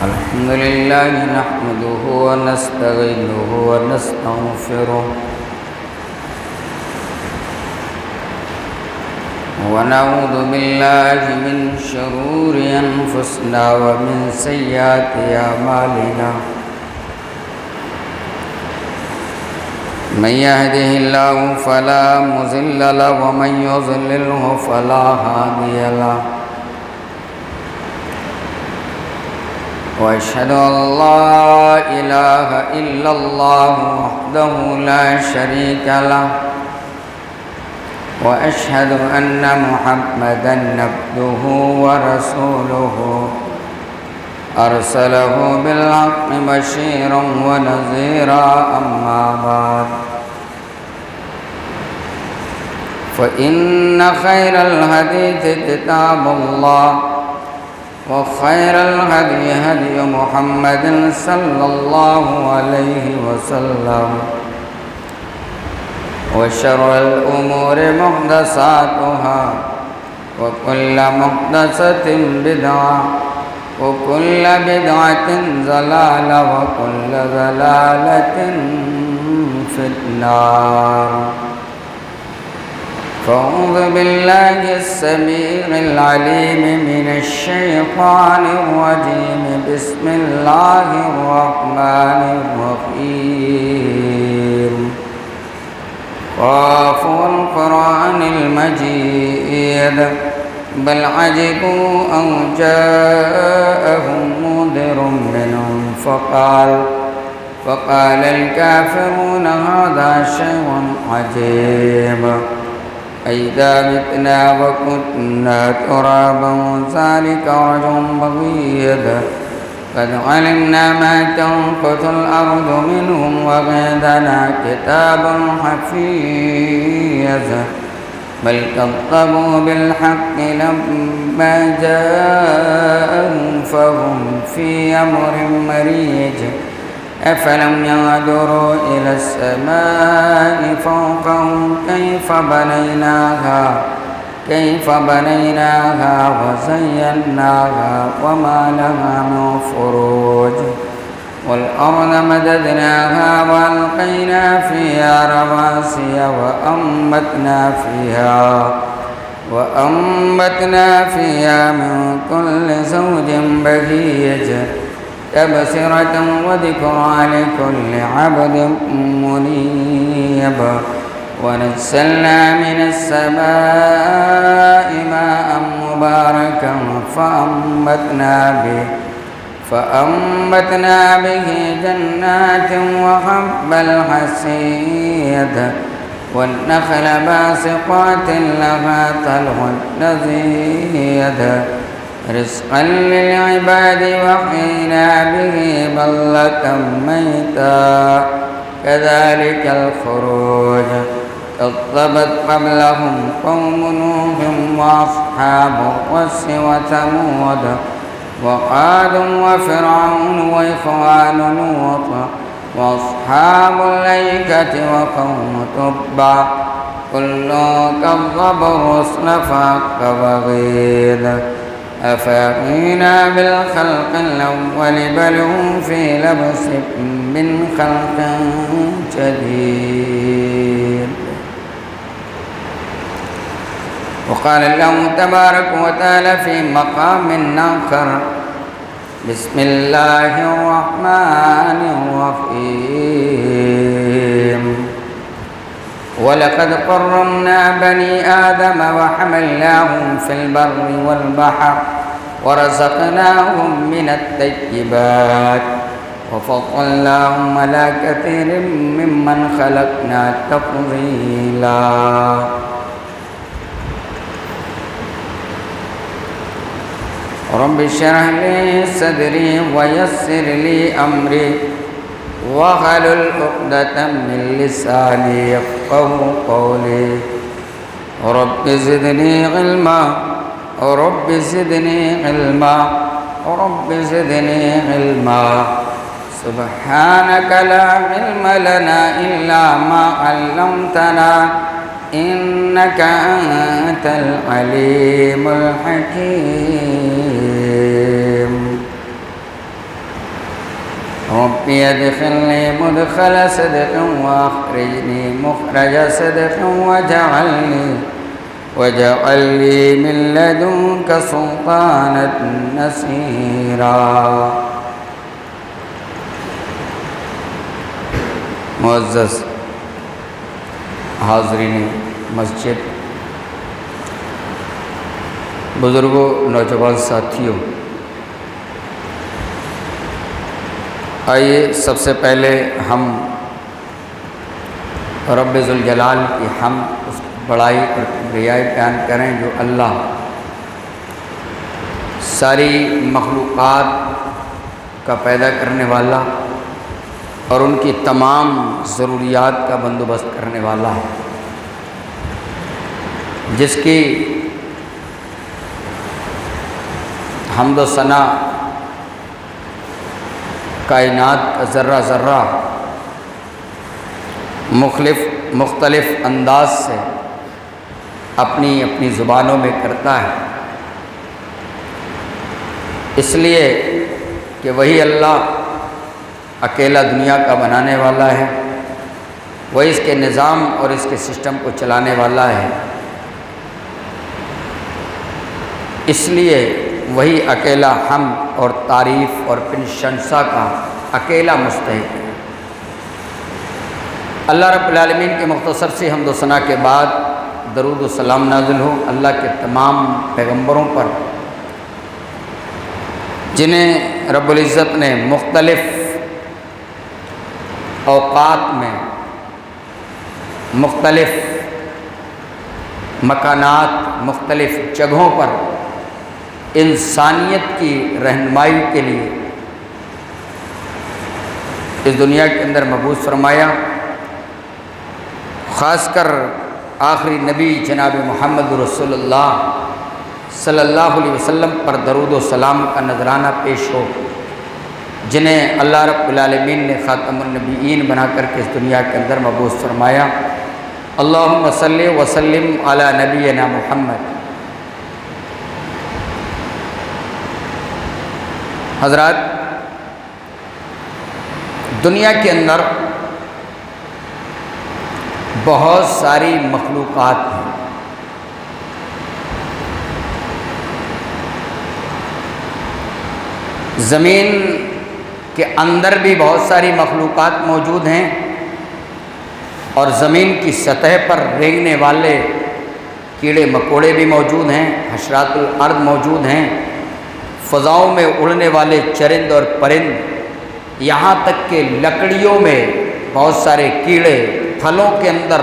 الحمد لله نحمده ونستعينه ونستغفره ونعوذ بالله من شرور أنفسنا ومن سيئات أعمالنا من يهده الله فلا مضل له ومن يضلله فلا هادي له وأشهد أن لا إله إلا الله وحده لا شريك له وأشهد أن محمدًا عبده ورسوله أرسله بالحق بشيرا ونذيرا أما بعد فإن خير الحديث كتاب الله وخير الهدي هدي محمد صلى الله عليه وسلم وشر الأمور محدثاتها وكل محدثة بدعة وكل بدعة ضلالة وكل ضلالة في النار فأعوذ بالله السميع العليم من الشيطان الرجيم بسم الله الرحمن الرحيم قاف والقرآن المجيد بل عجبوا أن جاءهم منذر منهم فقال الكافرون هذا شيء عجيب أئذا متنا وكنا ترابا ذلك رجل بعيد قد علمنا ما تنقص الأرض منهم وعندنا كتاب حفيظ بل كذبوا بالحق لما جاءهم فهم في أمر مريج أفلم ينظروا إلى السماء فوقهم كيف بنيناها وزيناها وما لها من فروج والأرض مددناها وألقينا فيها رواسي وأنبتنا فيها من كل زوج بهيج تبصرة وذكرى لكل عبد منيب ونزلنا من السماء ماء مباركا فأنبتنا به جنات وحب الحصيد والنخل باسقات لها طلع نضيد رزقا للعباد وحينا به بلة ميتا كذلك الخروج كذبت قبلهم قوم نوح وأصحاب الرس وثمود وعاد وفرعون وإخوان لوط وأصحاب الأيكة وقوم تبع كل كذب الرسل فحق وعيد أفأمنا بالخلق الأول بل هم في لبس من خلق جديد وقال الله تبارك وتعالى في مقام آخر بسم الله الرحمن الرحيم ولقد كرمنا بني آدم وحملناهم في البر والبحر ورزقناهم من الطيبات وفضلناهم على كثير ممن خلقنا تفضيلا رب اشرح لي صدري ويسر لي أمري واحلل عقدة من لساني يفقهوا قولي رب زدني علما رب زدني علما سبحانك لا علم لنا إلا ما علمتنا إنك أنت العليم الحكيم رب ادخلني مدخل صدق وأخرجني مخرج صدق واجعل لي من لدنك سلطانا نصيرا۔ معزز حاضرین مسجد، بزرگوں، نوجوان ساتھیوں، آئیے سب سے پہلے ہم رب ذوالجلال کی حمد، اس کی بڑائی اور کبریائی بیان کریں جو اللہ ساری مخلوقات کا پیدا کرنے والا اور ان کی تمام ضروریات کا بندوبست کرنے والا ہے، جس کی حمد و ثنا کائنات کا ذرہ ذرہ مختلف انداز سے اپنی اپنی زبانوں میں کرتا ہے، اس لیے کہ وہی اللہ اکیلا دنیا کا بنانے والا ہے، وہی اس کے نظام اور اس کے سسٹم کو چلانے والا ہے، اس لیے وہی اکیلا حمد اور تعریف اور پرشنسا کا اکیلا مستحق ہے۔ اللہ رب العالمین کے مختصر سی حمد و ثنا کے بعد درود و سلام نازل ہو اللہ کے تمام پیغمبروں پر، جنہیں رب العزت نے مختلف اوقات میں مختلف مکانات مختلف جگہوں پر انسانیت کی رہنمائی کے لیے اس دنیا کے اندر مبعوث فرمایا۔ خاص کر آخری نبی جناب محمد رسول اللہ صلی اللہ علیہ وسلم پر درود و سلام کا نذرانہ پیش ہو، جنہیں اللہ رب العالمین نے خاتم النبیین بنا کر کے اس دنیا کے اندر مبعوث فرمایا۔ اللہم صلی وسلم علی نبینا محمد۔ حضرات، دنیا کے اندر بہت ساری مخلوقات ہیں، زمین کے اندر بھی بہت ساری مخلوقات موجود ہیں، اور زمین کی سطح پر رینگنے والے کیڑے مکوڑے بھی موجود ہیں، حشرات الارض موجود ہیں، فضاؤں میں اڑنے والے چرند اور پرند، یہاں تک کہ لکڑیوں میں بہت سارے کیڑے، پھلوں کے اندر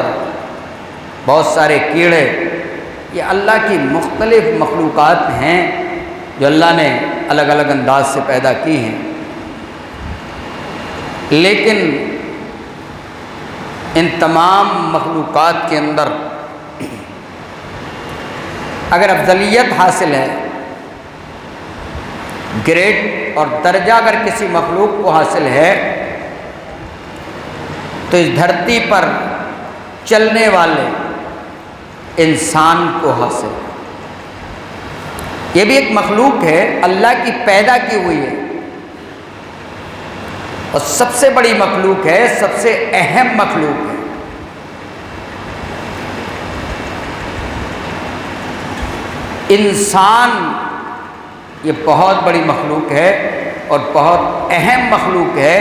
بہت سارے کیڑے، یہ اللہ کی مختلف مخلوقات ہیں جو اللہ نے الگ الگ انداز سے پیدا کی ہیں۔ لیکن ان تمام مخلوقات کے اندر اگر افضلیت حاصل ہے، گریڈ اور درجہ اگر کسی مخلوق کو حاصل ہے، تو اس دھرتی پر چلنے والے انسان کو حاصل ہے۔ یہ بھی ایک مخلوق ہے، اللہ کی پیدا کی ہوئی ہے، اور سب سے بڑی مخلوق ہے، سب سے اہم مخلوق ہے۔ انسان یہ بہت بڑی مخلوق ہے اور بہت اہم مخلوق ہے،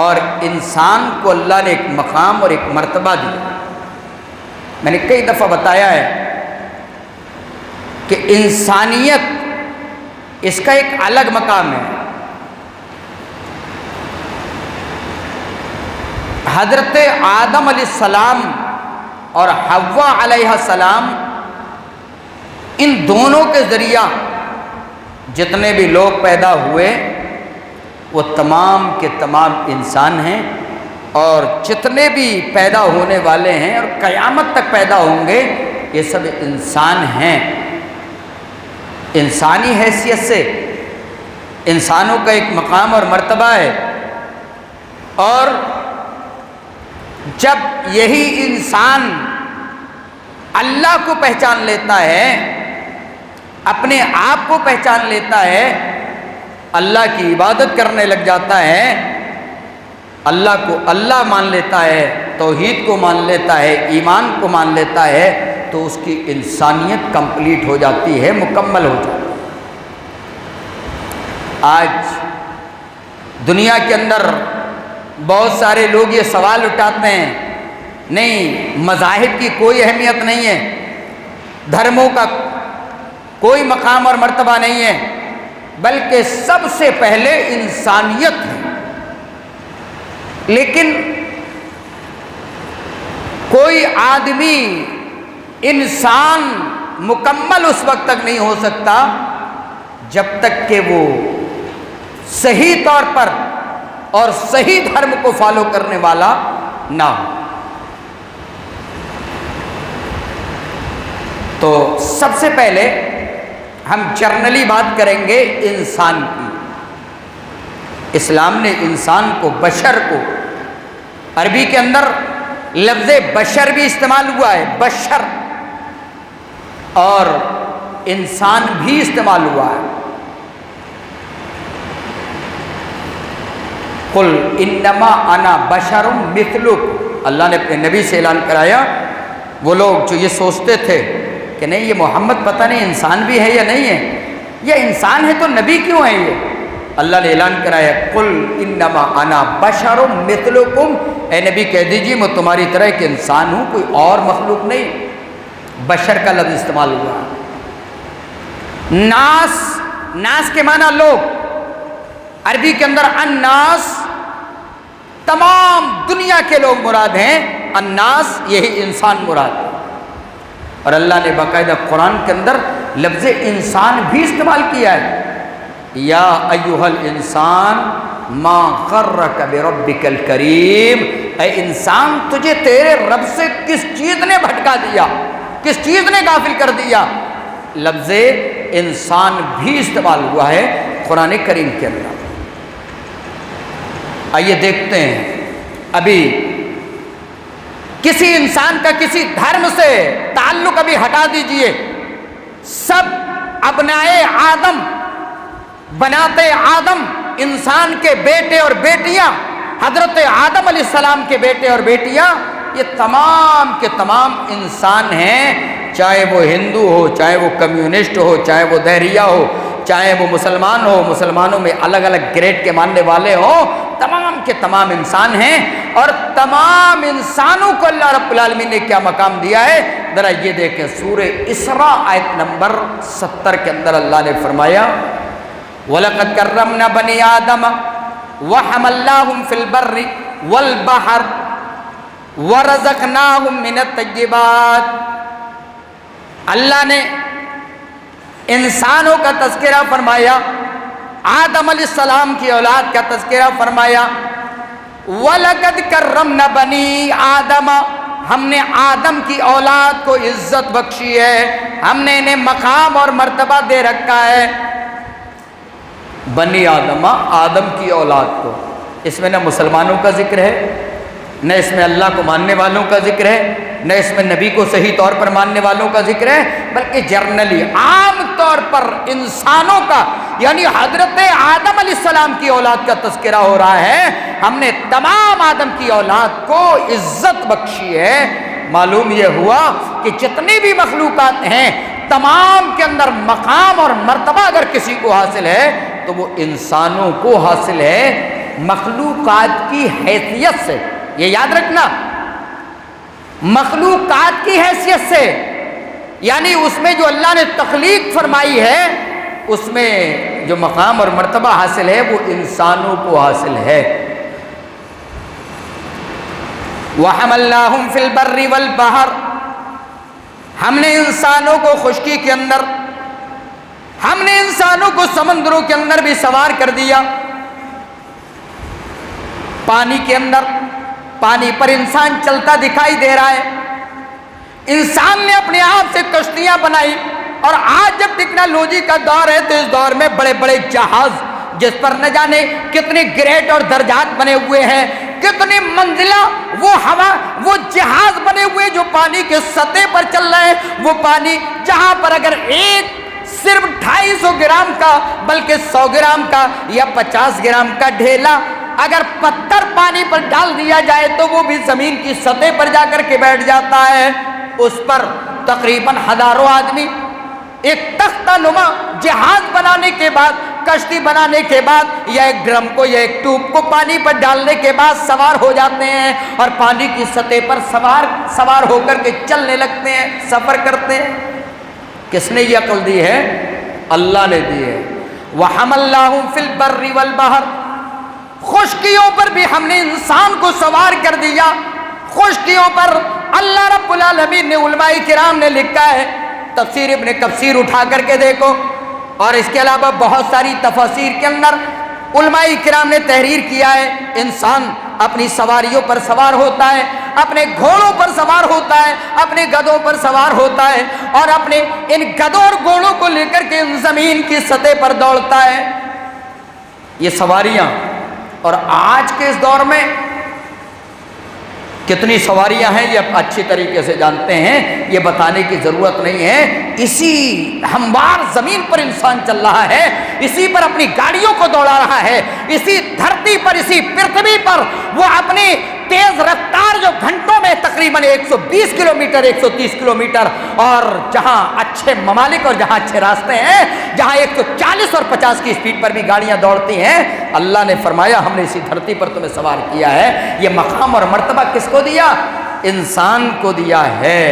اور انسان کو اللہ نے ایک مقام اور ایک مرتبہ دیا۔ میں نے کئی دفعہ بتایا ہے کہ انسانیت اس کا ایک الگ مقام ہے۔ حضرت آدم علیہ السلام اور حوا علیہ السلام، ان دونوں کے ذریعہ جتنے بھی لوگ پیدا ہوئے وہ تمام کے تمام انسان ہیں، اور جتنے بھی پیدا ہونے والے ہیں اور قیامت تک پیدا ہوں گے یہ سب انسان ہیں۔ انسانی حیثیت سے انسانوں کا ایک مقام اور مرتبہ ہے، اور جب یہی انسان اللہ کو پہچان لیتا ہے، اپنے آپ کو پہچان لیتا ہے، اللہ کی عبادت کرنے لگ جاتا ہے، اللہ کو اللہ مان لیتا ہے، توحید کو مان لیتا ہے، ایمان کو مان لیتا ہے، تو اس کی انسانیت کمپلیٹ ہو جاتی ہے، مکمل ہو جاتی ہے۔ آج دنیا کے اندر بہت سارے لوگ یہ سوال اٹھاتے ہیں، نہیں مذاہب کی کوئی اہمیت نہیں ہے، دھرموں کا کوئی مقام اور مرتبہ نہیں ہے، بلکہ سب سے پہلے انسانیت ہے۔ لیکن کوئی آدمی انسان مکمل اس وقت تک نہیں ہو سکتا جب تک کہ وہ صحیح طور پر اور صحیح دھرم کو فالو کرنے والا نہ ہو۔ تو سب سے پہلے ہم جنرلی بات کریں گے انسان کی۔ اسلام نے انسان کو، بشر کو، عربی کے اندر لفظ بشر بھی استعمال ہوا ہے، بشر، اور انسان بھی استعمال ہوا ہے۔ قل انما انا بشر مثلکم، اللہ نے اپنے نبی سے اعلان کرایا۔ وہ لوگ جو یہ سوچتے تھے کہ نہیں یہ محمد پتہ نہیں انسان بھی ہے یا نہیں ہے، یہ انسان ہے تو نبی کیوں ہے، یہ اللہ نے اعلان کرایا قل انما انا بشر مثلکم، اے نبی کہہ دیجیے میں تمہاری طرح ایک انسان ہوں، کوئی اور مخلوق نہیں۔ بشر کا لفظ استعمال ہوا۔ ناس، ناس کے معنی لوگ، عربی کے اندر الناس تمام دنیا کے لوگ مراد ہیں، الناس یہی انسان مراد ہے۔ اور اللہ نے باقاعدہ قرآن کے اندر لفظ انسان بھی استعمال کیا ہے، یا ایھا الانسان ما غرک بربک الکریم، اے انسان تجھے تیرے رب سے کس چیز نے بھٹکا دیا، کس چیز نے غافل کر دیا۔ لفظ انسان بھی استعمال ہوا ہے قرآن کریم کے اندر۔ آئیے دیکھتے ہیں، ابھی کسی انسان کا کسی دھرم سے تعلق ابھی ہٹا دیجئے، سب ابنائے آدم، بناتے آدم، انسان کے بیٹے اور بیٹیاں، حضرت آدم علیہ السلام کے بیٹے اور بیٹیاں، یہ تمام کے تمام انسان ہیں، چاہے وہ ہندو ہو، چاہے وہ کمیونسٹ ہو، چاہے وہ دہریہ ہو، چاہے وہ مسلمان ہو، مسلمانوں میں الگ الگ گریڈ کے ماننے والے ہوں، تمام کے تمام انسان ہیں۔ اور تمام انسانوں کو اللہ رب العالمین نے کیا مقام دیا ہے، ذرا یہ دیکھیں، سورہ اسراء آیت نمبر 70 کے اندر اللہ نے فرمایا وَلَقَدْ كَرَّمْنَا بَنِي آدَمَ وَحَمَلْنَاهُمْ فِي الْبَرِّ وَالْبَحْرِ وَرَزَقْنَاهُمْ مِنَ الطَّيِّبَاتِ، اللہ نے انسانوں کا تذکرہ فرمایا، آدم علیہ السلام کی اولاد کا تذکرہ فرمایا۔ وَلَقَدْ كَرَّمْنَا بَنِي آدَمَ، ہم نے آدم کی اولاد کو عزت بخشی ہے، ہم نے انہیں مقام اور مرتبہ دے رکھا ہے۔ بنی آدم، آدم کی اولاد کو، اس میں نہ مسلمانوں کا ذکر ہے، نہ اس میں اللہ کو ماننے والوں کا ذکر ہے، نہ اس میں نبی کو صحیح طور پر ماننے والوں کا ذکر ہے، بلکہ جرنلی عام طور پر انسانوں کا، یعنی حضرت آدم علیہ السلام کی اولاد کا تذکرہ ہو رہا ہے۔ ہم نے تمام آدم کی اولاد کو عزت بخشی ہے۔ معلوم یہ ہوا کہ جتنی بھی مخلوقات ہیں تمام کے اندر مقام اور مرتبہ اگر کسی کو حاصل ہے تو وہ انسانوں کو حاصل ہے، مخلوقات کی حیثیت سے۔ یہ یاد رکھنا، مخلوقات کی حیثیت سے، یعنی اس میں جو اللہ نے تخلیق فرمائی ہے اس میں جو مقام اور مرتبہ حاصل ہے وہ انسانوں کو حاصل ہے۔ وَحَمَلْنَاهُمْ فِي الْبَرِّ وَالْبَحْرِ، ہم نے انسانوں کو خشکی کے اندر، ہم نے انسانوں کو سمندروں کے اندر بھی سوار کر دیا، پانی کے اندر، پانی پر انسان چلتا دکھائی دے رہا ہے، انسان نے اپنے آپ سے کشتیاں بنائی، اور آج جب ٹیکنالوجی کا دور ہے تو اس دور میں بڑے بڑے جہاز جس پر نہ جانے کتنے گریڈ اور درجات بنے ہوئے ہیں، کتنی منزلہ وہ ہوا، وہ جہاز بنے ہوئے جو پانی کے سطح پر چل رہے ہیں، وہ پانی جہاں پر اگر ایک صرف 250 گرام کا بلکہ 100 گرام کا یا 50 گرام کا ڈھیلا اگر پتھر پانی پر ڈال دیا جائے تو وہ بھی زمین کی سطح پر جا کر کے بیٹھ جاتا ہے۔ اس پر تقریباً ہزاروں آدمی ایک تختہ نما جہاز بنانے کے بعد، کشتی بنانے کے بعد، یا ایک ڈرم کو یا ایک ٹوب کو پانی پر ڈالنے کے بعد سوار ہو جاتے ہیں اور پانی کی سطح پر سوار ہو کر کے چلنے لگتے ہیں، سفر کرتے ہیں۔ کس نے یہ عقل دی ہے؟ اللہ نے دی ہے۔ وَحَمَلْنَاهُمْ فِي الْبَرِّ وَالْبَحْرِ، خشکیوں پر بھی ہم نے انسان کو سوار کر دیا۔ خشکیوں پر اللہ رب العالمین نے، علماء کرام نے لکھا ہے، تفسیر ابن کثیر اٹھا کر کے دیکھو، اور اس کے علاوہ بہت ساری تفاسیر کے اندر علماء کرام نے تحریر کیا ہے، انسان اپنی سواریوں پر سوار ہوتا ہے، اپنے گھوڑوں پر سوار ہوتا ہے، اپنے گدھوں پر سوار ہوتا ہے، اور اپنے ان گدھوں اور گھوڑوں کو لے کر کے زمین کی سطح پر دوڑتا ہے۔ یہ سواریاں، اور آج کے اس دور میں کتنی سواریاں ہیں یہ اچھی طریقے سے جانتے ہیں، یہ بتانے کی ضرورت نہیں ہے۔ اسی ہموار زمین پر انسان چل رہا ہے، اسی پر اپنی گاڑیوں کو دوڑا رہا ہے، اسی دھرتی پر، اسی پرتھوی پر وہ اپنی تیز رفتار جو گھنٹوں میں تقریباً 120 کلومیٹر 130 کلومیٹر، اور جہاں اچھے ممالک اور جہاں اچھے راستے ہیں، جہاں 140 اور 50 کی سپیڈ پر بھی گاڑیاں دوڑتی ہیں، اللہ نے فرمایا ہم نے اسی دھرتی پر تمہیں سوار کیا ہے۔ یہ مقام اور مرتبہ کس کو دیا؟ انسان کو دیا ہے۔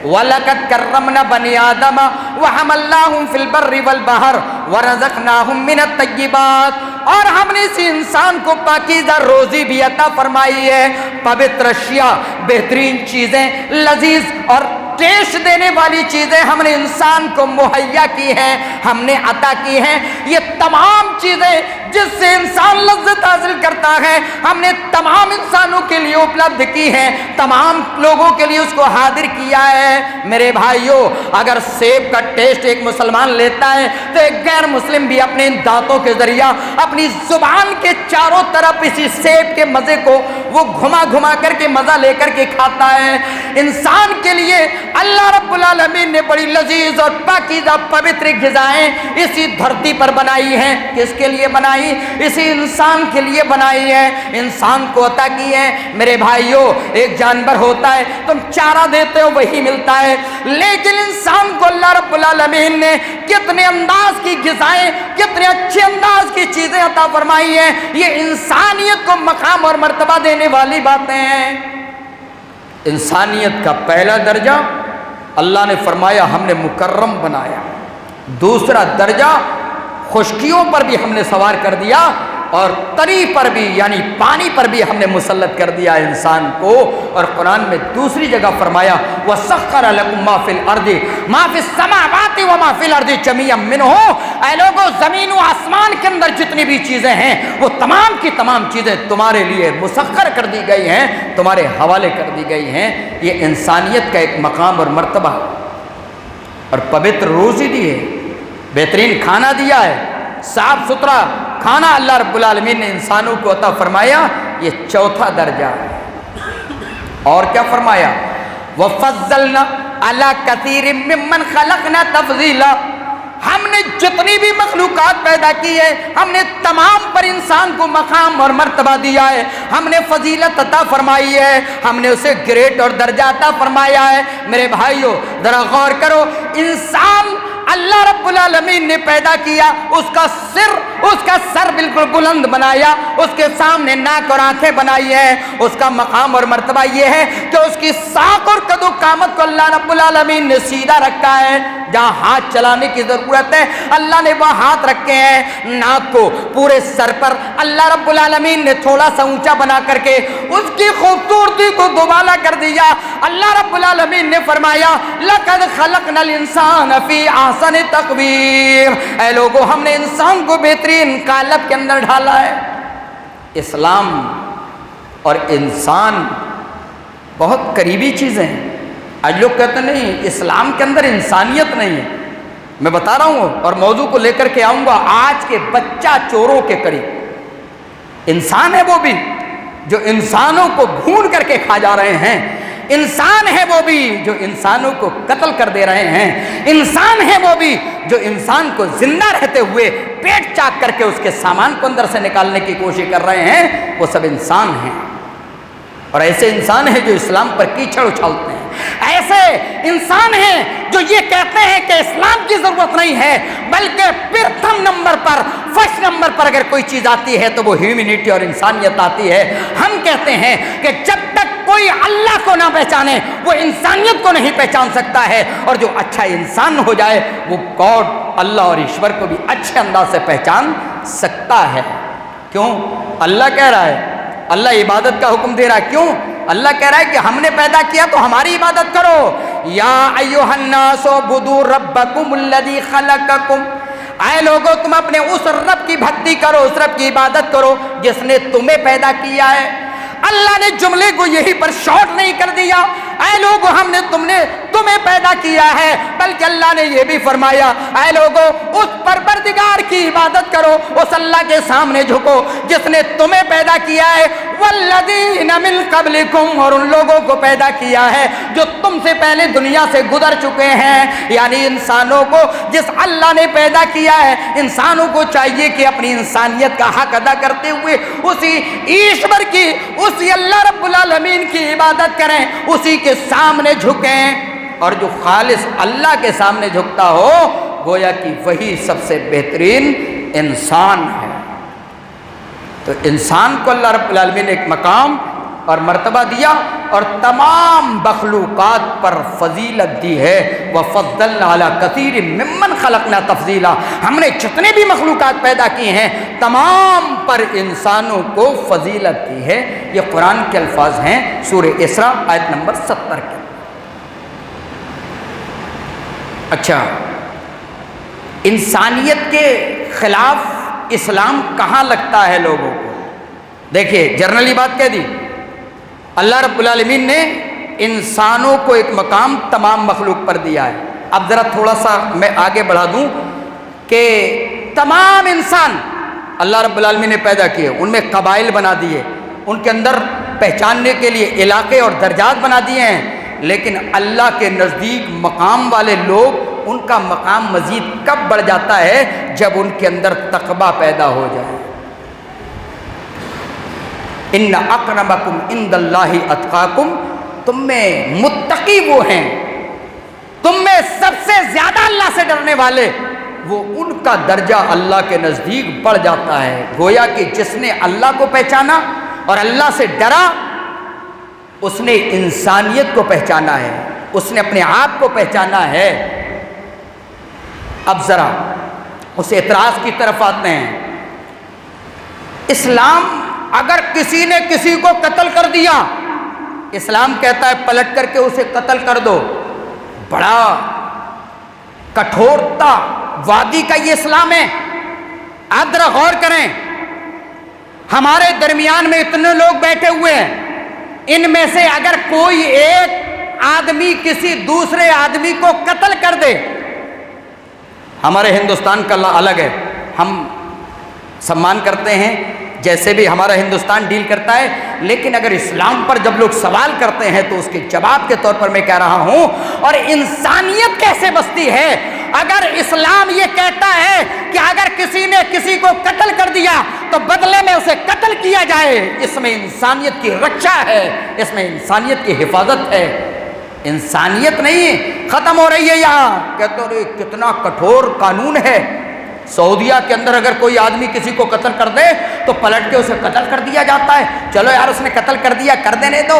وَلَقَدْ كَرَّمْنَا بَنِي آدَمَ وَحَمَلْنَاهُمْ فِي الْبَرِّ وَالْبَحْرِ وَرَزَقْنَاهُمْ مِنَ الطَّيِّبَاتِ، اور ہم نے اسی انسان کو پاکیزہ روزی بھی عطا فرمائی ہے، پوتر اشیاء، بہترین چیزیں، لذیذ اور ٹیسٹ دینے والی چیزیں ہم نے انسان کو مہیا کی ہیں، ہم نے عطا کی ہیں۔ یہ تمام چیزیں جس سے انسان لذت حاصل کرتا ہے، ہم نے تمام انسانوں کے لیے اپلبدھ کی ہیں، تمام لوگوں کے لیے اس کو حاضر کیا ہے۔ میرے بھائیوں، اگر سیب کا ٹیسٹ ایک مسلمان لیتا ہے تو ایک غیر مسلم بھی اپنے ان دانتوں کے ذریعہ اپنی زبان کے چاروں طرف اسی سیب کے مزے کو وہ گھما گھما کر کے مزہ لے کر کے کھاتا ہے۔ انسان کے لیے اللہ رب العالمین نے بڑی لذیذ اور پاکیزہ پوتر غذائیں اسی دھرتی پر بنائی ہیں۔ کس کے لیے بنائی؟ اسی انسان کے لیے بنائی ہے، انسان کو عطا کی ہے۔ میرے بھائیوں، ایک جانور ہوتا ہے، تم چارہ دیتے ہو وہی ملتا ہے، لیکن انسان کو اللہ رب العالمین نے کتنے انداز کی غذائیں، کتنے اچھے انداز کی چیزیں عطا فرمائی ہیں۔ یہ انسانیت کو مقام اور مرتبہ دینے والی باتیں ہیں۔ انسانیت کا پہلا درجہ اللہ نے فرمایا ہم نے مکرم بنایا، دوسرا درجہ خشکیوں پر بھی ہم نے سوار کر دیا، اور تری پر بھی یعنی پانی پر بھی ہم نے مسلط کر دیا انسان کو۔ اور قرآن میں دوسری جگہ فرمایا وَسَخَّرَ لَكُم مَّا فِي الْأَرْضِ مَا فِي السَّمَاوَاتِ وَمَا فِي الْأَرْضِ جَمِيعًا مِّنْهُ، اے لوگوں زمین و آسمان کے اندر جتنی بھی چیزیں ہیں وہ تمام کی تمام چیزیں تمہارے لیے مسخر کر دی گئی ہیں، تمہارے حوالے کر دی گئی ہیں۔ یہ انسانیت کا ایک مقام اور مرتبہ، اور پوتر روزی دی ہے، بہترین کھانا دیا ہے، صاف ستھرا کھانا اللہ رب العالمین نے انسانوں کو عطا فرمایا۔ یہ چوتھا درجہ ہے۔ اور کیا فرمایا؟ وَفَضَّلْنَا عَلَىٰ كَثِيرٍ مِّمَّنْ خَلَقْنَا تَفْضِيلًا، ہم نے جتنی بھی مخلوقات پیدا کی ہے ہم نے تمام پر انسان کو مقام اور مرتبہ دیا ہے، ہم نے فضیلت عطا فرمائی ہے، ہم نے اسے گریڈ اور درجہ عطا فرمایا ہے۔ میرے بھائیوں ذرا غور کرو، انسان اللہ رب العالمین نے پیدا کیا، اس کا سر بالکل بلند بنایا، اس کے سامنے ناک اور آنکھیں بنائی ہیں، اس کا مقام اور مرتبہ یہ ہے کہ اس کی ساق اور قد و قامت کو اللہ رب العالمین نے سیدھا رکھا ہے۔ جہاں ہاتھ چلانے کی ضرورت ہے اللہ نے وہاں ہاتھ رکھے ہیں۔ ناک کو پورے سر پر اللہ رب العالمین نے تھوڑا سا اونچا بنا کر کے اس کی خوبصورتی کو دوبالا کر دیا۔ اللہ رب العالمین نے فرمایا لَقَدْ خَلَقْنَا الْإِنسَانَ فِي أَحْسَنِ تَقْوِيمٍ، اے لوگوں ہم نے انسان کو بہترین قالب کے اندر ڈھالا ہے۔ اسلام اور انسان بہت قریبی چیزیں ہیں۔ آج لوگ کہتے نہیں اسلام کے اندر انسانیت نہیں ہے، میں بتا رہا ہوں اور موضوع کو لے کر کے آؤں گا۔ آج کے بچہ چوروں کے قریب انسان ہے وہ بھی، جو انسانوں کو بھون کر کے کھا جا رہے ہیں، انسان ہے وہ بھی جو انسانوں کو قتل کر دے رہے ہیں، انسان ہے وہ بھی جو انسان کو زندہ رہتے ہوئے پیٹ چاک کر کے اس کے سامان کو اندر سے نکالنے کی کوشش کر رہے ہیں، وہ سب انسان ہیں۔ اور ایسے انسان ہیں جو اسلام پر کیچڑ اچھالتے ہیں، ایسے انسان ہیں جو یہ کہتے ہیں کہ اسلام کی ضرورت نہیں ہے، بلکہ پرتھم نمبر پر، فرسٹ نمبر پر اگر کوئی چیز آتی ہے تو وہ ہیومینٹی اور انسانیت آتی ہے۔ ہم کہتے ہیں کہ جب تک کوئی اللہ کو نہ پہچانے وہ انسانیت کو نہیں پہچان سکتا ہے، اور جو اچھا انسان ہو جائے وہ گاڈ، اللہ اور ایشور کو بھی اچھے انداز سے پہچان سکتا ہے۔ کیوں؟ اللہ کہہ رہا ہے، اللہ عبادت کا حکم دے رہا ہے۔ کیوں؟ اللہ کہہ رہا ہے کہ ہم نے پیدا کیا تو ہماری عبادت کرو۔ یا ایھا الناس اعبدوا ربکم الذی خلقکم، اے لوگو تم اپنے اس رب کی بھکتی کرو، اس رب کی عبادت کرو جس نے تمہیں پیدا کیا ہے۔ اللہ نے جملے کو یہی پر شارٹ نہیں کر دیا، اے لوگو ہم نے تمہیں پیدا کیا ہے، بلکہ اللہ نے یہ بھی فرمایا اے لوگو اس پروردگار کی عبادت کرو، اس اللہ کے سامنے جھکو جس نے تمہیں پیدا کیا ہے، والذین من قبلکم، اور ان لوگوں کو پیدا کیا ہے جو تم سے پہلے دنیا سے گزر چکے ہیں۔ یعنی انسانوں کو جس اللہ نے پیدا کیا ہے، انسانوں کو چاہیے کہ اپنی انسانیت کا حق ادا کرتے ہوئے اسی ایشور کی، اسی اللہ رب العالمین کی عبادت کریں، اسی کے سامنے جھکیں، اور جو خالص اللہ کے سامنے جھکتا ہو گویا کہ وہی سب سے بہترین انسان ہے۔ تو انسان کو اللہ رب العالمین نے ایک مقام اور مرتبہ دیا اور تمام مخلوقات پر فضیلت دی ہے۔ وَفَضَّلْنَا عَلَىٰ كَثِيرٍ مِّمَّنْ خَلَقْنَا تَفْضِيلًا، ہم نے جتنے بھی مخلوقات پیدا کی ہیں تمام پر انسانوں کو فضیلت دی ہے۔ یہ قرآن کے الفاظ ہیں سورہ اسراء آیت نمبر 70 کے۔ اچھا، انسانیت کے خلاف اسلام کہاں لگتا ہے لوگوں کو؟ دیکھیے جرنلی بات کہہ دی، اللہ رب العالمین نے انسانوں کو ایک مقام تمام مخلوق پر دیا ہے۔ اب ذرا تھوڑا سا میں آگے بڑھا دوں کہ تمام انسان اللہ رب العالمین نے پیدا کیے، ان میں قبائل بنا دیے، ان کے اندر پہچاننے کے لیے علاقے اور درجات بنا دیے ہیں، لیکن اللہ کے نزدیک مقام والے لوگ، ان کا مقام مزید کب بڑھ جاتا ہے؟ جب ان کے اندر تقویٰ پیدا ہو جائے۔ ان اکرمکم عند اللہ اتقاکم، تم میں متقی وہ ہیں، تم میں سب سے زیادہ اللہ سے ڈرنے والے، وہ ان کا درجہ اللہ کے نزدیک بڑھ جاتا ہے۔ گویا کہ جس نے اللہ کو پہچانا اور اللہ سے ڈرا، اس نے انسانیت کو پہچانا ہے، اس نے اپنے آپ کو پہچانا ہے۔ اب ذرا اس اعتراض کی طرف آتے ہیں۔ اسلام اگر کسی نے کسی کو قتل کر دیا، اسلام کہتا ہے پلٹ کر کے اسے قتل کر دو۔ بڑا کٹھورتا وادی کا یہ اسلام ہے۔ آپ ذرا غور کریں، ہمارے درمیان میں اتنے لوگ بیٹھے ہوئے ہیں، ان میں سے اگر کوئی ایک آدمی کسی دوسرے آدمی کو قتل کر دے، ہمارے ہندوستان کا الگ ہے، ہم سمان کرتے ہیں جیسے بھی ہمارا ہندوستان ڈیل کرتا ہے، لیکن اگر اسلام پر جب لوگ سوال کرتے ہیں تو اس کے جواب کے طور پر میں کہہ رہا ہوں، اور انسانیت کیسے بستی ہے اگر اسلام یہ کہتا ہے کہ اگر کسی نے کسی کو قتل کر دیا تو بدلے میں اسے قتل کیا جائے۔ اس میں انسانیت کی رکشا ہے، اس میں انسانیت کی حفاظت ہے۔ انسانیت نہیں ختم ہو رہی ہے یہاں، کہتے ہیں کتنا کٹھور قانون ہے۔ سعودیہ کے اندر اگر کوئی آدمی کسی کو قتل کر دے تو پلٹ کے اسے قتل کر دیا جاتا ہے۔ چلو یار اس نے قتل کر دیا، کر دینے دو،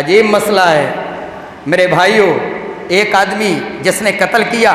عجیب مسئلہ ہے میرے بھائیوں، ایک آدمی جس نے قتل کیا،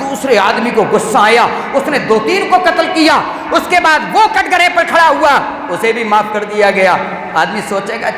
دوسرے آدمی کو غصہ آیا، اس نے 2-3 کو قتل کیا، اس کے بعد وہ کٹگرے پر کھڑا ہوا، اسے بھی معاف کر دیا گیا۔ آدمی سوچے گا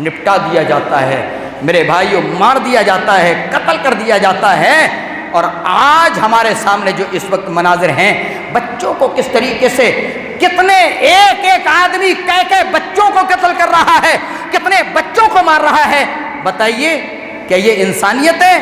نپٹا دیا جاتا ہے۔ میرے بھائیوں، مار دیا جاتا ہے، قتل کر دیا جاتا ہے۔ اور آج ہمارے سامنے جو اس وقت مناظر ہیں، بچوں کو کس طریقے سے، کتنے ایک آدمی کہہ بچوں کو قتل کر رہا ہے، کتنے بچوں کو مار رہا ہے، بتائیے کیا یہ انسانیت ہے؟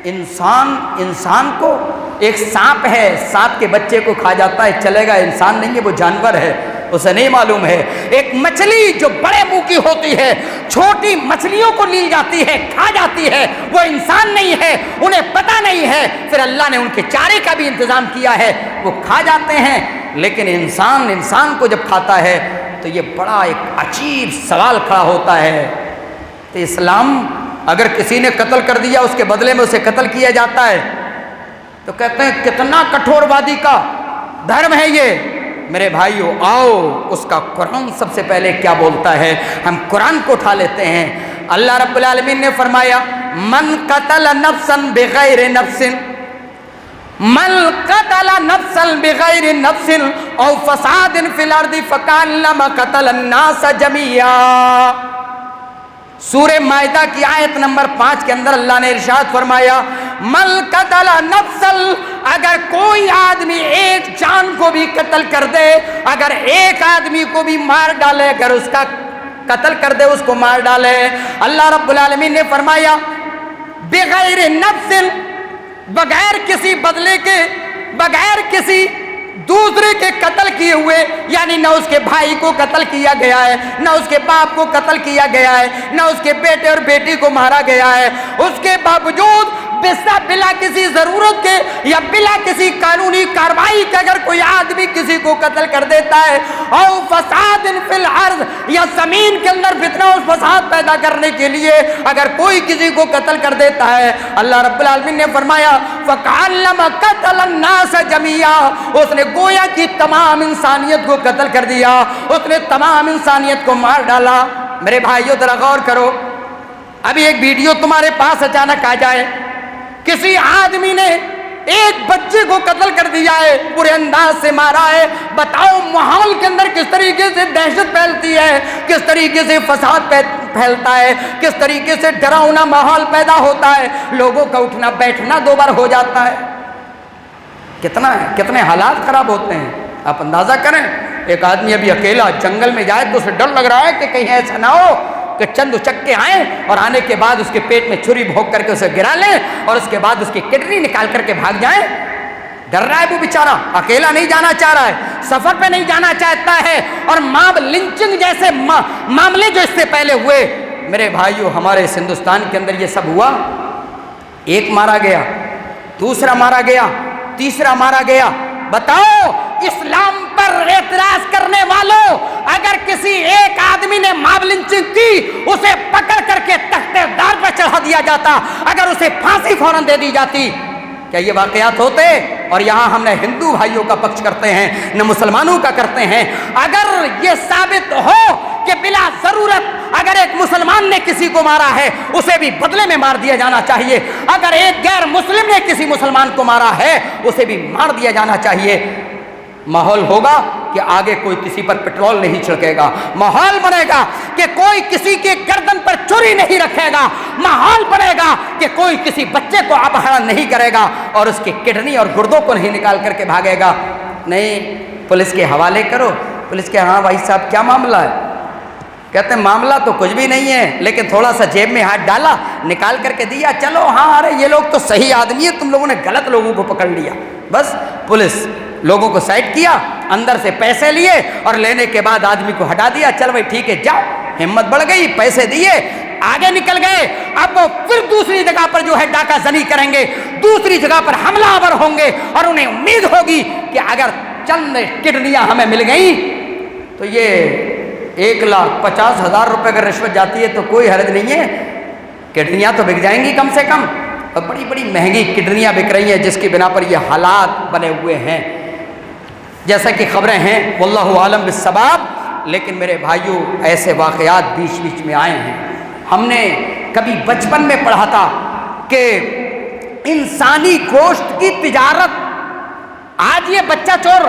انسان کو ایک سانپ ہے، سانپ کے بچے کو کھا جاتا ہے، چلے گا، انسان نہیں ہے، وہ جانور ہے، اسے نہیں معلوم ہے۔ ایک مچھلی جو بڑے منہ کی ہوتی ہے، چھوٹی مچھلیوں کو لیل جاتی ہے، کھا جاتی ہے، وہ انسان نہیں ہے، انہیں پتہ نہیں ہے۔ پھر اللہ نے ان کے چارے کا بھی انتظام کیا ہے، وہ کھا جاتے ہیں۔ لیکن انسان کو جب کھاتا ہے تو یہ بڑا ایک عجیب سوال کھڑا ہوتا ہے کہ اسلام اگر کسی نے قتل کر دیا، اس کے بدلے میں اسے قتل کیا جاتا ہے، تو کہتے ہیں کتنا کٹھور وادی کا دھرم ہے یہ۔ میرے بھائیو، آؤ اس کا قرآن سب سے پہلے کیا بولتا ہے، ہم قرآن کو اٹھا لیتے ہیں۔ اللہ رب العالمین نے فرمایا من قتل نفسا بغیر نفس، من قتل نفسا بغیر نفس او فساد فی الارض فکانما قتل الناس جميعا۔ سورہ مائدہ کی آیت نمبر 5 کے اندر اللہ نے ارشاد فرمایا من قتل نفسا، اگر کوئی آدمی ایک جان کو بھی قتل کر دے، اگر ایک آدمی کو بھی مار ڈالے، اگر اس کا قتل کر دے، اس کو مار ڈالے، اللہ رب العالمین نے فرمایا بغیر نفس، بغیر کسی بدلے کے، بغیر کسی دوسرے کے قتل کیے ہوئے، یعنی نہ اس کے بھائی کو قتل کیا گیا ہے، نہ اس کے باپ کو قتل کیا گیا ہے، نہ اس کے بیٹے اور بیٹی کو مارا گیا ہے، اس کے باوجود بلا کسی ضرورت کے یا بلا کسی قانونی کارروائی کے اگر کوئی آدمی کسی کو قتل کر دیتا ہے، او فساد فی الارض، یا زمین کے اندر فتنہ اور فساد پیدا کرنے کے لیے اگر کوئی کسی کو قتل کر دیتا ہے، اللہ رب العالمین نے فرمایا فَكَأَنَّمَا قَتَلَ النَّاسَ جَمِيعًا، اس نے گویا کہ تمام انسانیت کو قتل کر دیا، اس نے تمام انسانیت کو مار ڈالا۔ میرے بھائیو ذرا غور کرو، ابھی ایک ویڈیو تمہارے پاس اچانک آ جائے، کسی آدمی نے ایک بچے کو قتل کر دیا ہے، برے انداز سے مارا ہے، بتاؤ ماحول کے اندر کس طریقے سے دہشت پھیلتی ہے، کس طریقے سے فساد پھیلتا ہے، کس طریقے سے ڈراؤنا ماحول پیدا ہوتا ہے، لوگوں کا اٹھنا بیٹھنا دو بار ہو جاتا ہے، کتنے حالات خراب ہوتے ہیں۔ آپ اندازہ کریں، ایک آدمی ابھی اکیلا جنگل میں جائے تو اسے ڈر لگ رہا ہے کہ کہیں ایسا نہ ہو کہ چند اچکے آئیں اور آنے کے بعد اس کے پیٹ میں چھری بھونک کر کے اسے گرا لیں اور اس کے بعد اس کی کڈنی نکال کر کے بھاگ جائیں۔ ڈر رہا ہے وہ بیچارہ، اکیلا نہیں جانا چاہ رہا ہے، سفر پہ نہیں جانا چاہتا ہے، اور ماب لنچنگ جیسے معاملے جو اس سے پہلے ہوئے، میرے بھائیو ہمارے اس ہندوستان کے اندر یہ سب ہوا، ایک مارا گیا، دوسرا مارا گیا، تیسرا مارا گیا۔ بتاؤ اسلام پر اعتراض کرنے والوں، اگر کسی ایک آدمی نے ماب لنچنگ کی، اسے پکڑ کر کے تختے دار پر چڑھا دیا جاتا، اگر اسے پھانسی فوراً دے دی جاتی، کیا یہ واقعات ہوتے؟ اور یہاں ہم نہ ہندو بھائیوں کا پکش کرتے ہیں نہ مسلمانوں کا کرتے ہیں۔ اگر یہ ثابت ہو کہ بلا ضرورت اگر ایک مسلمان نے کسی کو مارا ہے، اسے بھی بدلے میں مار دیا جانا چاہیے، اگر ایک غیر مسلم نے کسی مسلمان کو مارا ہے، اسے بھی مار دیا جانا چاہیے۔ ماحول ہوگا کہ آگے کوئی کسی پر پیٹرول نہیں چھڑکے گا، ماحول بنے گا کہ کوئی کسی کے گردن پر چھری نہیں رکھے گا، ماحول بنے گا کہ کوئی کسی بچے کو اپہرن نہیں کرے گا اور اس کی کڈنی اور گردوں کو نہیں نکال کر کے بھاگے گا۔ نہیں، پولیس کے حوالے کرو، پولیس کے ہاں بھائی صاحب کیا معاملہ ہے؟ کہتے ہیں معاملہ تو کچھ بھی نہیں ہے، لیکن تھوڑا سا جیب میں ہاتھ ڈالا، نکال کر کے دیا، چلو ہاں ارے یہ لوگ تو صحیح آدمی ہے، تم لوگوں نے غلط لوگوں کو پکڑ لیا۔ بس پولیس لوگوں کو سائڈ کیا، اندر سے پیسے لیے اور لینے کے بعد آدمی کو ہٹا دیا، چل بھائی ٹھیک ہے جاؤ، ہمت بڑھ گئی، پیسے دیے، آگے نکل گئے۔ اب وہ پھر دوسری جگہ پر جو ہے ڈاکہ زنی کریں گے، دوسری جگہ پر حملہ آور ہوں گے، اور انہیں امید ہوگی کہ اگر چند کڈنیاں ہمیں مل گئیں تو یہ 1,50,000 روپے اگر رشوت جاتی ہے تو کوئی حرج نہیں ہے، کڈنیاں تو بک جائیں گی کم سے کم، اور بڑی بڑی مہنگی کڈنیاں بک رہی ہیں جس کی بنا پر یہ حالات بنے ہوئے ہیں، جیسا کہ خبریں ہیں واللہ عالم بالصواب۔ لیکن میرے بھائیوں ایسے واقعات بیچ بیچ میں آئے ہیں۔ ہم نے کبھی بچپن میں پڑھا تھا کہ انسانی گوشت کی تجارت، آج یہ بچہ چور،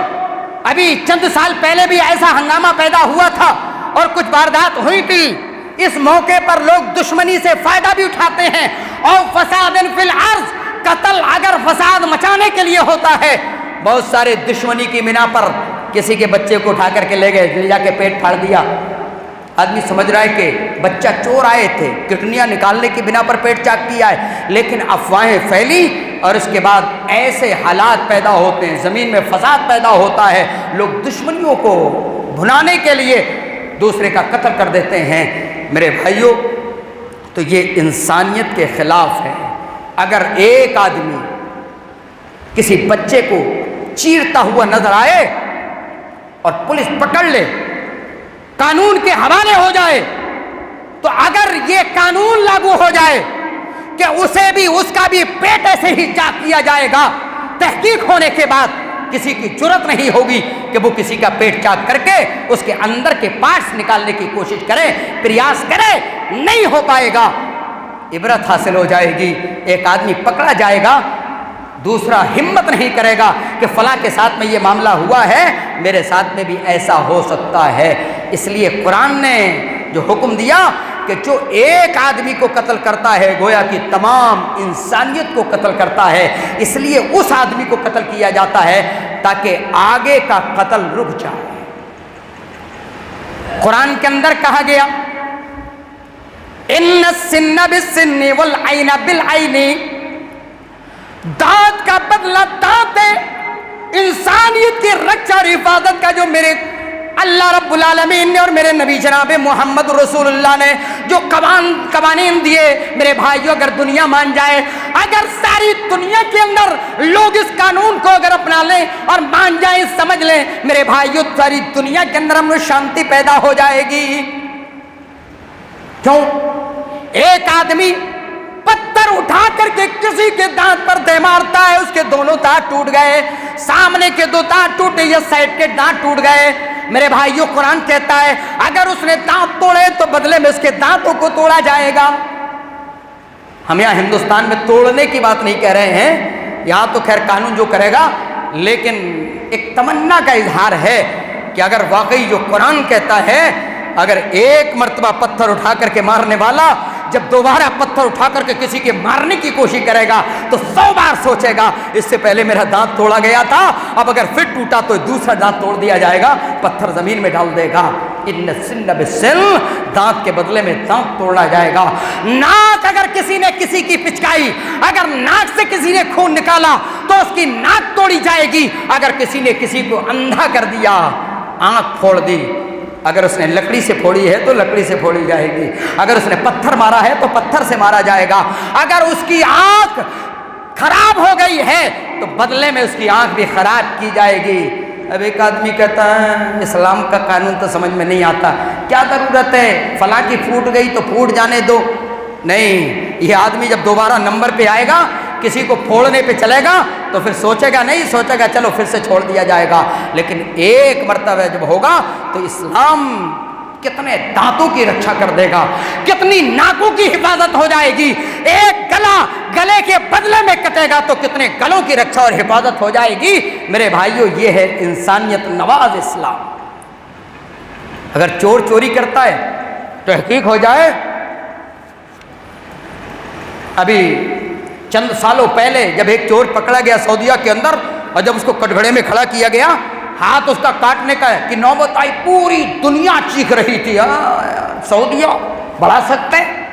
ابھی چند سال پہلے بھی ایسا ہنگامہ پیدا ہوا تھا اور کچھ واردات ہوئی تھی، اس موقع پر لوگ دشمنی سے فائدہ بھی اٹھاتے ہیں، اور فساد فی الارض، قتل اگر فساد مچانے کے لیے ہوتا ہے، بہت سارے دشمنی کی بنا پر کسی کے بچے کو اٹھا کر کے لے گئے، لے جا کے پیٹ پھاڑ دیا، آدمی سمجھ رہا ہے کہ بچہ چور آئے تھے، کڈنیاں نکالنے کی بنا پر پیٹ چاک کیا ہے، لیکن افواہیں پھیلی اور اس کے بعد ایسے حالات پیدا ہوتے ہیں، زمین میں فساد پیدا ہوتا ہے، لوگ دشمنیوں کو بھلانے کے لیے دوسرے کا قتل کر دیتے ہیں۔ میرے بھائیوں، تو یہ انسانیت کے خلاف ہے۔ اگر ایک آدمی کسی بچے کو چیرتا ہوا نظر آئے اور پولیس پکڑ لے، قانون کے حوالے ہو جائے، تو اگر یہ قانون لاگو ہو جائے کہ اسے بھی اس کا بھی پیٹ ایسے ہی چاک کیا جائے گا، تحقیق ہونے کے بعد کسی کی جرت نہیں ہوگی کہ وہ کسی کا پیٹ چاک کر کے اس کے اندر کے پارٹس نکالنے کی کوشش کرے، پریاس کرے، نہیں ہو پائے گا۔ عبرت حاصل ہو جائے گی۔ ایک آدمی پکڑا جائے گا، دوسرا ہمت نہیں کرے گا کہ فلاں کے ساتھ میں یہ معاملہ ہوا ہے، میرے ساتھ میں بھی ایسا ہو سکتا ہے۔ اس لیے قرآن نے جو حکم دیا کہ جو ایک آدمی کو قتل کرتا ہے گویا کہ تمام انسانیت کو قتل کرتا ہے، اس لیے اس آدمی کو قتل کیا جاتا ہے تاکہ آگے کا قتل رک جائے۔ قرآن کے اندر کہا گیا ان السن بالسن والعین بالعین، دانت کا بدلہ دانت ہے۔ انسانیت کی رکشا اور حفاظت کا جو میرے اللہ رب العالمین نے اور میرے نبی جناب محمد رسول اللہ نے جو قوانین دیے، میرے بھائیو، اگر دنیا مان جائے، اگر ساری دنیا کے اندر لوگ اس قانون کو اگر اپنا لیں اور مان جائیں، سمجھ لیں میرے بھائیو، ساری دنیا کے اندر امن و شانتی پیدا ہو جائے گی۔ کیوں؟ ایک آدمی پتھر اٹھا کر کے کسی کے دانت پر دے مارتا ہے، اس کے دونوں دانت ٹوٹ گئے، سامنے کے دو دانت ٹوٹے، یہ سائڈ کے دانت ٹوٹ گئے۔ میرے بھائیو، قرآن کہتا ہے اگر اس نے دانت توڑے تو بدلے میں اس کے دانتوں کو توڑا جائے گا۔ ہم یہاں ہندوستان میں توڑنے کی بات نہیں کہہ رہے ہیں، یہاں تو خیر قانون جو کرے گا، لیکن ایک تمنا کا اظہار ہے کہ اگر واقعی جو قرآن کہتا ہے اگر ایک مرتبہ پتھر اٹھا کر کے مارنے والا جب دوبارہ پتھر اٹھا کر کے کسی کے مارنے کی کوشش کرے گا تو 100 بار سوچے گا اس سے پہلے میرا دانت توڑا گیا تھا، اب اگر پھر ٹوٹا تو دوسرا دانت توڑ دیا جائے گا، پتھر زمین میں ڈال دے گا۔ ان السن بالسن، دانت کے بدلے میں دانت توڑا جائے گا۔ ناک اگر کسی نے کسی کی پچکائی، اگر ناک سے کسی نے خون نکالا تو اس کی ناک توڑی جائے گی۔ اگر کسی نے کسی کو اندھا کر دیا، آنکھ پھوڑ دی، اگر اس نے لکڑی سے پھوڑی ہے تو لکڑی سے پھوڑی جائے گی، اگر اس نے پتھر مارا ہے تو پتھر سے مارا جائے گا۔ اگر اس کی آنکھ خراب ہو گئی ہے تو بدلے میں اس کی آنکھ بھی خراب کی جائے گی۔ اب ایک آدمی کہتا ہے اسلام کا قانون تو سمجھ میں نہیں آتا، کیا ضرورت ہے، فلاں کی پھوٹ گئی تو پھوٹ جانے دو۔ نہیں، یہ آدمی جب دوبارہ نمبر پہ آئے گا، کسی کو پھوڑنے پہ چلے گا تو پھر سوچے گا نہیں، سوچے گا چلو پھر سے چھوڑ دیا جائے گا۔ لیکن ایک مرتبہ جب ہوگا تو اسلام کتنے دانتوں کی رکشا کر دے گا، کتنی ناکوں کی حفاظت ہو جائے گی۔ ایک گلا گلے کے بدلے میں کٹے گا تو کتنے گلوں کی رکشا اور حفاظت ہو جائے گی۔ میرے بھائیو، یہ ہے انسانیت نواز اسلام۔ اگر چور چوری کرتا ہے تحقیق ہو جائے، ابھی چند سالوں پہلے جب ایک چور پکڑا گیا سعودیہ کے اندر اور جب اس کو کٹگھڑے میں کھڑا کیا گیا، ہاتھ اس کا کاٹنے کا ہے کہ نوبت آئی، پوری دنیا چیخ رہی تھی سعودیہ بڑھا سکتے ہیں،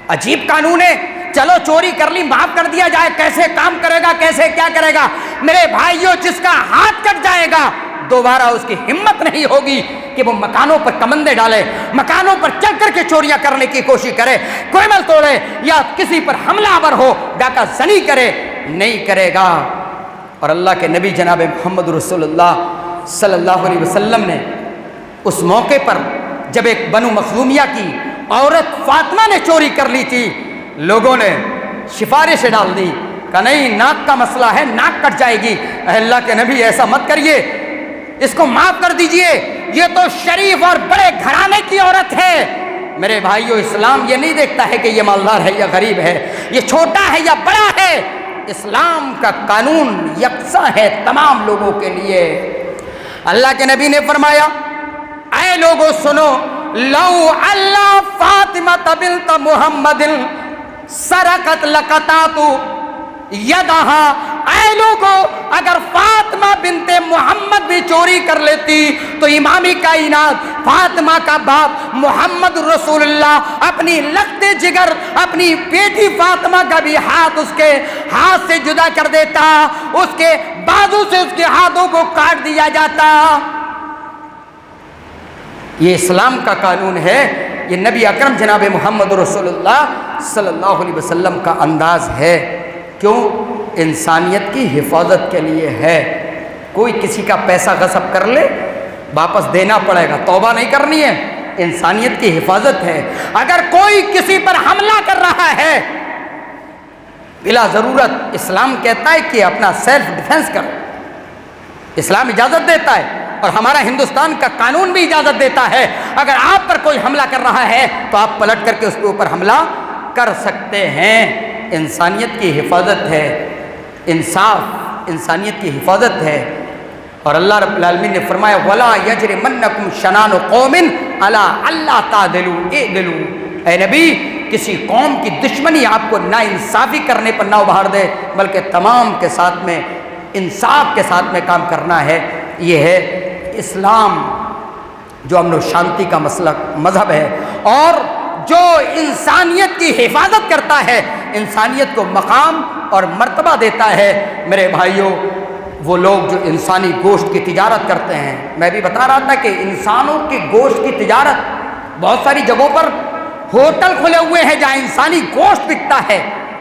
عجیب قانون ہے، چلو چوری کر لی معاف کر دیا جائے، کیسے کام کرے گا، کیسے کیا کرے گا۔ میرے بھائیوں، جس کا ہاتھ کٹ جائے گا دوبارہ اس کی ہمت نہیں ہوگی کہ وہ مکانوں پر کمندے ڈالے، مکانوں پر چڑھ کر کے چوریاں کرنے کی کوشش کرے، کوئمل توڑے یا کسی پر حملہ آور ہو، ڈاکہ زنی کرے، نہیں کرے گا۔ اور اللہ کے نبی جناب محمد رسول اللہ صلی اللہ علیہ وسلم نے اس موقع پر جب ایک بنو مخزومیہ کی عورت فاطمہ نے چوری کر لی تھی، لوگوں نے سفارش ڈال دی کہ نہیں، ناک کا مسئلہ ہے، ناک کٹ جائے گی، اے اللہ کے نبی ایسا مت کریے، اس کو معاف کر دیجئے، یہ تو شریف اور بڑے گھرانے کی عورت ہے۔ میرے بھائیو، اسلام یہ نہیں دیکھتا ہے کہ یہ مالدار ہے یا غریب ہے، یہ چھوٹا ہے یا بڑا ہے، اسلام کا قانون یکساں ہے تمام لوگوں کے لیے۔ اللہ کے نبی نے فرمایا، اے لوگوں سنو، لو اللہ فاطمہ بنت محمد سرقت لقطعت یدہا اے لوگو اگر فاطمہ بنت محمد بھی چوری کر لیتی تو امام کائنات فاطمہ کا باپ محمد رسول اللہ اپنی لگتے جگر اپنی بیٹی فاطمہ کا بھی ہاتھ اس کے ہاتھ سے جدا کر دیتا، اس کے بازو سے اس کے ہاتھوں کو کاٹ دیا جاتا۔ یہ اسلام کا قانون ہے، یہ نبی اکرم جناب محمد رسول اللہ صلی اللہ علیہ وسلم کا انداز ہے۔ کیوں؟ انسانیت کی حفاظت کے لیے ہے۔ کوئی کسی کا پیسہ غصب کر لے واپس دینا پڑے گا، توبہ نہیں کرنی ہے، انسانیت کی حفاظت ہے۔ اگر کوئی کسی پر حملہ کر رہا ہے بلا ضرورت، اسلام کہتا ہے کہ اپنا سیلف ڈیفنس کرو، اسلام اجازت دیتا ہے، اور ہمارا ہندوستان کا قانون بھی اجازت دیتا ہے۔ اگر آپ پر کوئی حملہ کر رہا ہے تو آپ پلٹ کر کے اس کے اوپر حملہ کر سکتے ہیں۔ انسانیت کی حفاظت ہے، انصاف انسانیت کی حفاظت ہے۔ اور اللہ رب العالمین نے فرمایا وَلَا يَجْرِمَنَّكُمْ شَنَانُ قَوْمٍ عَلَىٰ أَلَّا تَعْدِلُوا اعْدِلُوا۔ اے نبی، کسی قوم کی دشمنی آپ کو ناانصافی کرنے پر نہ ابھار دے، بلکہ تمام کے ساتھ میں انصاف کے ساتھ میں کام کرنا ہے۔ یہ ہے اسلام، جو امن و شانتی کا مذہب ہے، اور جو انسانیت کی حفاظت کرتا ہے، انسانیت کو مقام اور مرتبہ دیتا ہے۔ میرے بھائیوں، وہ لوگ جو انسانی گوشت کی تجارت کرتے ہیں، میں بھی بتا رہا تھا کہ انسانوں کے گوشت کی تجارت بہت ساری جگہوں پر ہوٹل کھلے ہوئے ہیں جہاں انسانی گوشت بکتا ہے۔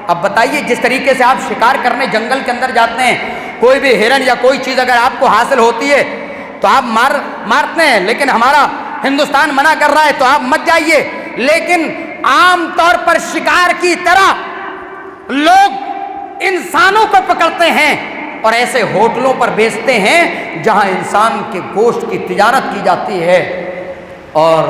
اب بتائیے، جس طریقے سے آپ شکار کرنے جنگل کے اندر جاتے ہیں، کوئی بھی ہرن یا کوئی چیز اگر آپ کو حاصل ہوتی ہے تو آپ مارتے ہیں، لیکن ہمارا ہندوستان منع کر رہا ہے تو آپ مت جائیے۔ لیکن عام طور پر شکار کی طرح لوگ انسانوں کو پکڑتے ہیں اور ایسے ہوٹلوں پر بیچتے ہیں جہاں انسان کے گوشت کی تجارت کی جاتی ہے۔ اور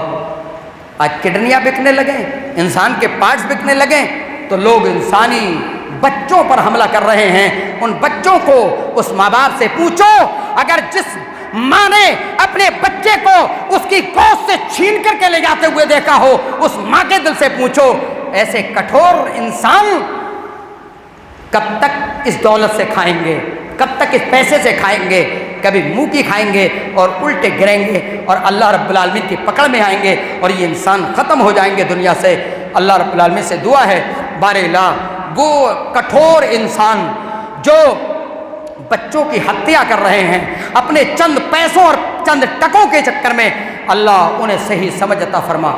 آج کڈنیاں بکنے لگیں، انسان کے پارٹس بکنے لگیں، تو لوگ انسانی بچوں پر حملہ کر رہے ہیں۔ ان بچوں کو اس ماں باپ سے پوچھو، اگر جس ماں نے اپنے بچے کو اس کی گود سے چھین کر کے لے جاتے ہوئے دیکھا ہو، اس ماں کے دل سے پوچھو، ایسے کٹھور انسان کب تک اس دولت سے کھائیں گے، کب تک اس پیسے سے کھائیں گے؟ کبھی منہ کی کھائیں گے اور الٹے گریں گے اور اللہ رب العالمین کی پکڑ میں آئیں گے، اور یہ انسان ختم ہو جائیں گے دنیا سے۔ اللہ رب العالمین سے دعا ہے بار الہ، وہ کٹھور انسان جو بچوں کی ہتیا کر رہے ہیں اپنے چند پیسوں اور چند ٹکوں کے چکر میں، اللہ انہیں صحیح سمجھ عطا فرما۔